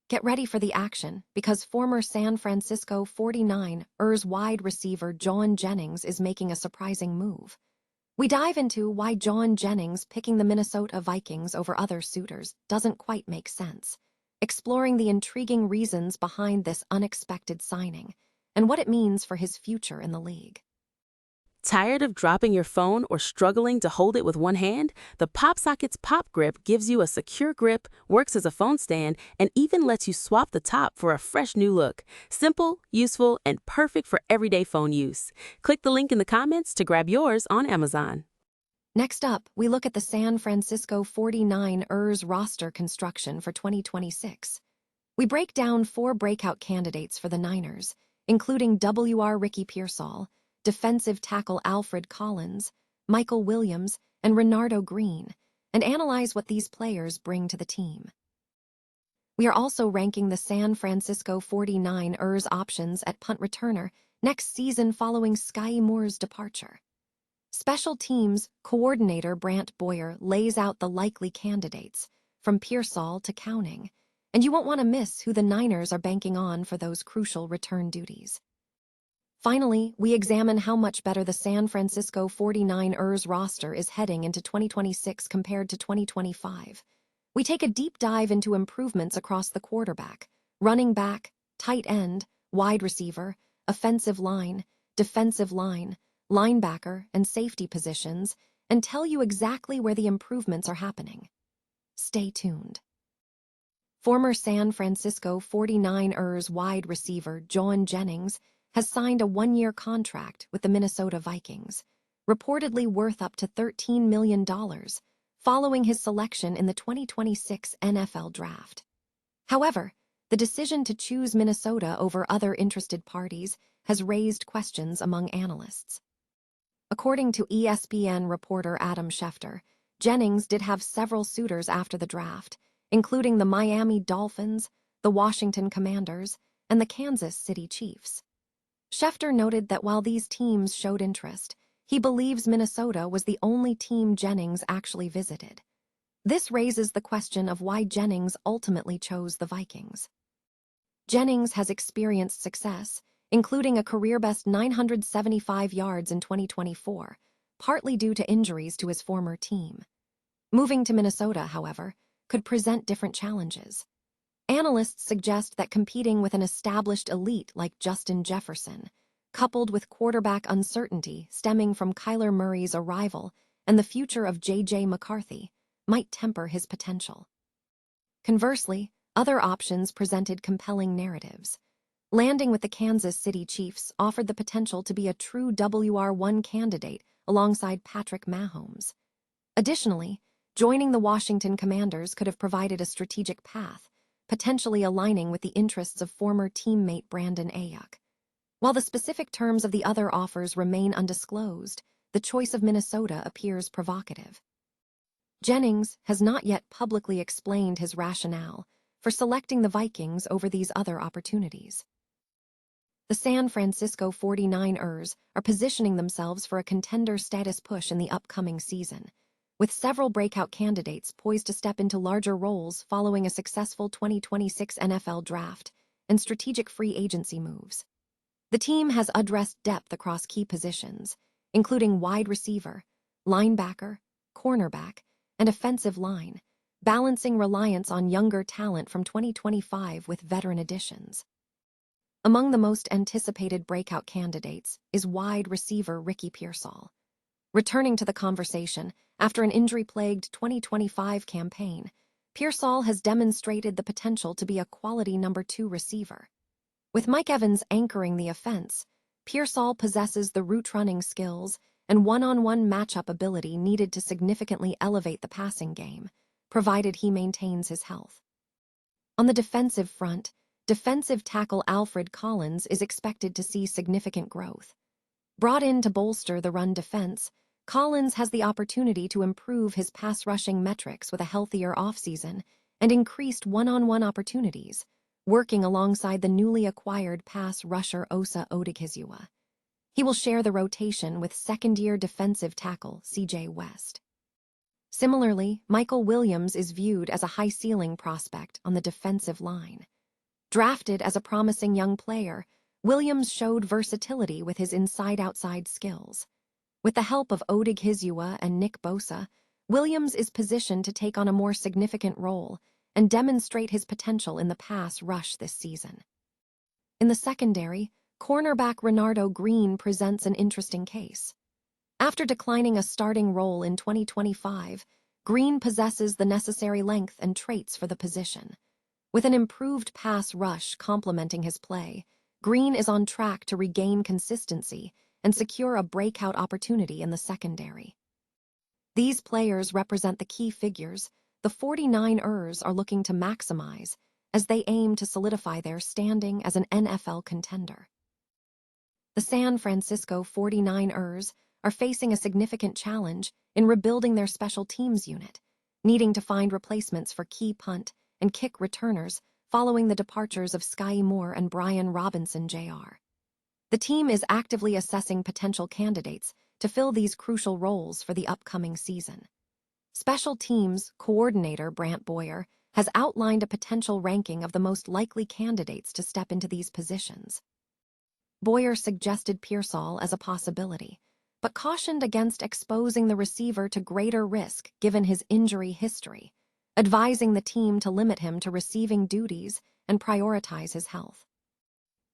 Get ready for the action, because former San Francisco 49ers wide receiver Jauan Jennings is making a surprising move. We dive into why Jauan Jennings picking the Minnesota Vikings over other suitors doesn't quite make sense, exploring the intriguing reasons behind this unexpected signing and what it means for his future in the league. Tired of dropping your phone or struggling to hold it with one hand? The PopSocket's Pop Grip gives you a secure grip, works as a phone stand, and even lets you swap the top for a fresh new look. Simple, useful, and perfect for everyday phone use. Click the link in the comments to grab yours on Amazon. Next up, we look at the San Francisco 49ers roster construction for 2026. We break down 4 breakout candidates for the Niners, including Ricky Pearsall, defensive tackle Alfred Collins, Mykel Williams, and Renardo Green, and analyze what these players bring to the team. We are also ranking the San Francisco 49ers options at punt returner next season following Skyy Moore's departure. Special teams coordinator Brant Boyer lays out the likely candidates, from Pearsall to Counting, and you won't want to miss who the Niners are banking on for those crucial return duties. Finally, we examine how much better the San Francisco 49ers roster is heading into 2026 compared to 2025. We take a deep dive into improvements across the quarterback, running back, tight end, wide receiver, offensive line, defensive line, linebacker, and safety positions, and tell you exactly where the improvements are happening. Stay tuned. Former San Francisco 49ers wide receiver Jauan Jennings has signed a 1-year contract with the Minnesota Vikings, reportedly worth up to $13 million, following his selection in the 2026 NFL Draft. However, the decision to choose Minnesota over other interested parties has raised questions among analysts. According to ESPN reporter Adam Schefter, Jennings did have several suitors after the draft, including the Miami Dolphins, the Washington Commanders, and the Kansas City Chiefs. Schefter noted that while these teams showed interest, he believes Minnesota was the only team Jennings actually visited. This raises the question of why Jennings ultimately chose the Vikings. Jennings has experienced success, including a career-best 975 yards in 2024, partly due to injuries to his former team. Moving to Minnesota, however, could present different challenges. Analysts suggest that competing with an established elite like Justin Jefferson, coupled with quarterback uncertainty stemming from Kyler Murray's arrival and the future of J.J. McCarthy, might temper his potential. Conversely, other options presented compelling narratives. Landing with the Kansas City Chiefs offered the potential to be a true WR1 candidate alongside Patrick Mahomes. Additionally, joining the Washington Commanders could have provided a strategic path, potentially aligning with the interests of former teammate Brandon Ayuk. While the specific terms of the other offers remain undisclosed, the choice of Minnesota appears provocative. Jennings has not yet publicly explained his rationale for selecting the Vikings over these other opportunities. The San Francisco 49ers are positioning themselves for a contender status push in the upcoming season, with several breakout candidates poised to step into larger roles following a successful 2026 NFL Draft and strategic free agency moves. The team has addressed depth across key positions, including wide receiver, linebacker, cornerback, and offensive line, balancing reliance on younger talent from 2025 with veteran additions. Among the most anticipated breakout candidates is wide receiver Ricky Pearsall. Returning to the conversation after an injury-plagued 2025 campaign, Pearsall has demonstrated the potential to be a quality number 2 receiver. With Mike Evans anchoring the offense, Pearsall possesses the route-running skills and one-on-one matchup ability needed to significantly elevate the passing game, provided he maintains his health. On the defensive front, defensive tackle Alfred Collins is expected to see significant growth. Brought in to bolster the run defense, Collins has the opportunity to improve his pass-rushing metrics with a healthier offseason and increased one-on-one opportunities, working alongside the newly acquired pass rusher Osa Odighizuwa. He will share the rotation with second-year defensive tackle C.J. West. Similarly, Mykel Williams is viewed as a high-ceiling prospect on the defensive line. Drafted as a promising young player, Williams showed versatility with his inside-outside skills. With the help of Odighizuwa and Nick Bosa, Williams is positioned to take on a more significant role and demonstrate his potential in the pass rush this season. In the secondary, cornerback Renardo Green presents an interesting case. After declining a starting role in 2025, Green possesses the necessary length and traits for the position. With an improved pass rush complementing his play, Green is on track to regain consistency and secure a breakout opportunity in the secondary. These players represent the key figures the 49ers are looking to maximize as they aim to solidify their standing as an NFL contender. The San Francisco 49ers are facing a significant challenge in rebuilding their special teams unit, needing to find replacements for key punt and kick returners following the departures of Skyy Moore and Brian Robinson Jr. The team is actively assessing potential candidates to fill these crucial roles for the upcoming season. Special Teams Coordinator Brant Boyer has outlined a potential ranking of the most likely candidates to step into these positions. Boyer suggested Pearsall as a possibility, but cautioned against exposing the receiver to greater risk given his injury history, advising the team to limit him to receiving duties and prioritize his health.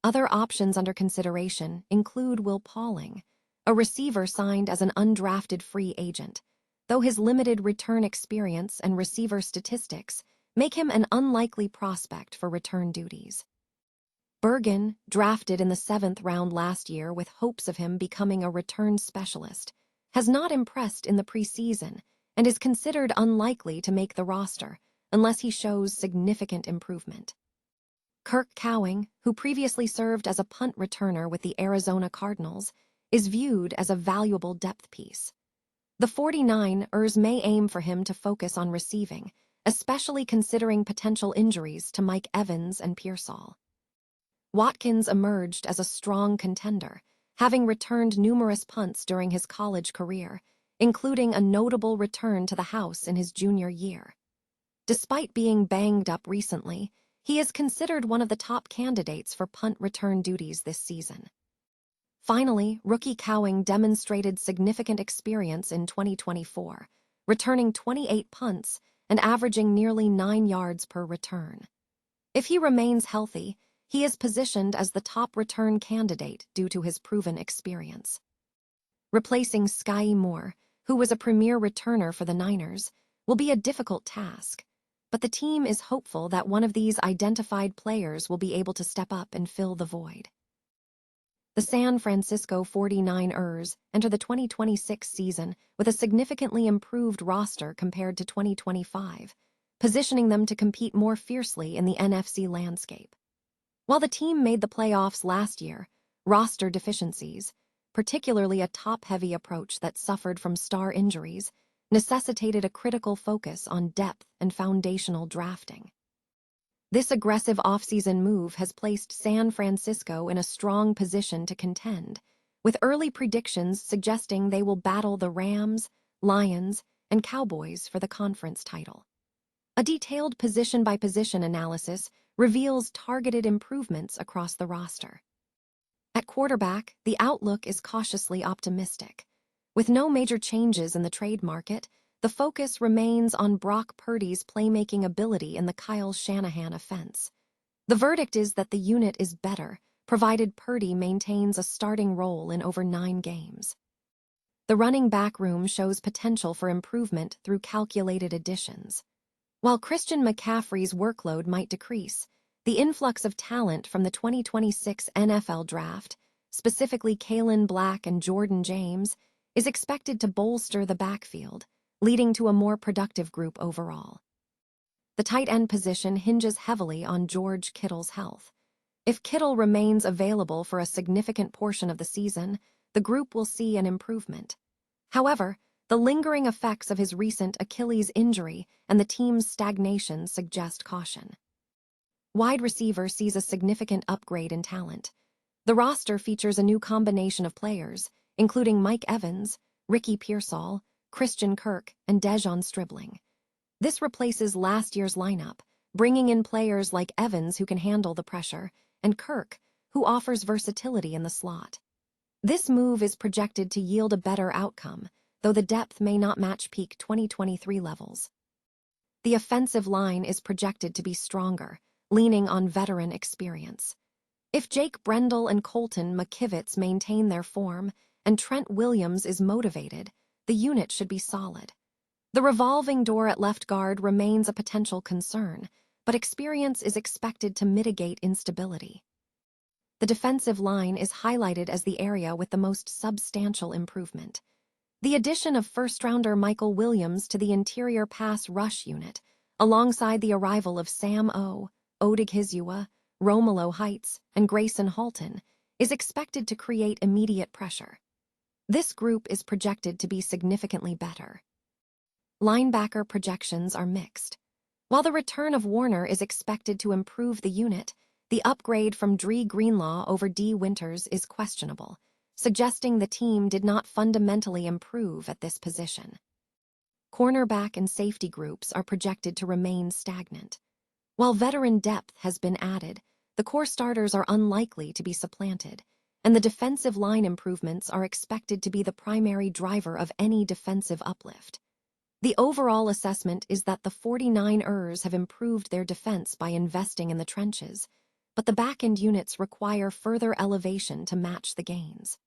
Other options under consideration include Will Pauling, a receiver signed as an undrafted free agent, though his limited return experience and receiver statistics make him an unlikely prospect for return duties. Bergen, drafted in the 7th round last year with hopes of him becoming a return specialist, has not impressed in the preseason and is considered unlikely to make the roster unless he shows significant improvement. Kirk Cowing, who previously served as a punt returner with the Arizona Cardinals, is viewed as a valuable depth piece. The 49ers may aim for him to focus on receiving, especially considering potential injuries to Mike Evans and Pearsall. Watkins emerged as a strong contender, having returned numerous punts during his college career, including a notable return to the house in his junior year. Despite being banged up recently, he is considered one of the top candidates for punt return duties this season. Finally, rookie Cowing demonstrated significant experience in 2024, returning 28 punts and averaging nearly 9 yards per return. If he remains healthy, he is positioned as the top return candidate due to his proven experience. Replacing Skyy Moore, who was a premier returner for the Niners, will be a difficult task, but the team is hopeful that one of these identified players will be able to step up and fill the void. The San Francisco 49ers enter the 2026 season with a significantly improved roster compared to 2025, positioning them to compete more fiercely in the NFC landscape. While the team made the playoffs last year, roster deficiencies, particularly a top-heavy approach that suffered from star injuries, necessitated a critical focus on depth and foundational drafting. This aggressive offseason move has placed San Francisco in a strong position to contend, with early predictions suggesting they will battle the Rams, Lions, and Cowboys for the conference title. A detailed position-by-position analysis reveals targeted improvements across the roster. At quarterback, the outlook is cautiously optimistic. With no major changes in the trade market, the focus remains on Brock Purdy's playmaking ability in the Kyle Shanahan offense. The verdict is that the unit is better, provided Purdy maintains a starting role in over 9 games. The running back room shows potential for improvement through calculated additions. While Christian McCaffrey's workload might decrease, the influx of talent from the 2026 NFL Draft, specifically Kalen Black and Jordan James, is expected to bolster the backfield, leading to a more productive group overall. The tight end position hinges heavily on George Kittle's health. If Kittle remains available for a significant portion of the season, the group will see an improvement. However, the lingering effects of his recent Achilles injury and the team's stagnation suggest caution. Wide receiver sees a significant upgrade in talent. The roster features a new combination of players, including Mike Evans, Ricky Pearsall, Christian Kirk, and Dejon Stribling. This replaces last year's lineup, bringing in players like Evans who can handle the pressure, and Kirk, who offers versatility in the slot. This move is projected to yield a better outcome, though the depth may not match peak 2023 levels. The offensive line is projected to be stronger, leaning on veteran experience. If Jake Brendel and Colton McKivitz maintain their form and Trent Williams is motivated, the unit should be solid. The revolving door at left guard remains a potential concern, but experience is expected to mitigate instability. The defensive line is highlighted as the area with the most substantial improvement. The addition of first-rounder Mykel Williams to the interior pass rush unit, alongside the arrival of Sam Odighizuwa, Romelu Heights, and Grayson Halton, is expected to create immediate pressure. This group is projected to be significantly better. Linebacker projections are mixed. While the return of Warner is expected to improve the unit, the upgrade from Dre Greenlaw over D. Winters is questionable, suggesting the team did not fundamentally improve at this position. Cornerback and safety groups are projected to remain stagnant. While veteran depth has been added, the core starters are unlikely to be supplanted, and the defensive line improvements are expected to be the primary driver of any defensive uplift. The overall assessment is that the 49ers have improved their defense by investing in the trenches, but the back-end units require further elevation to match the gains.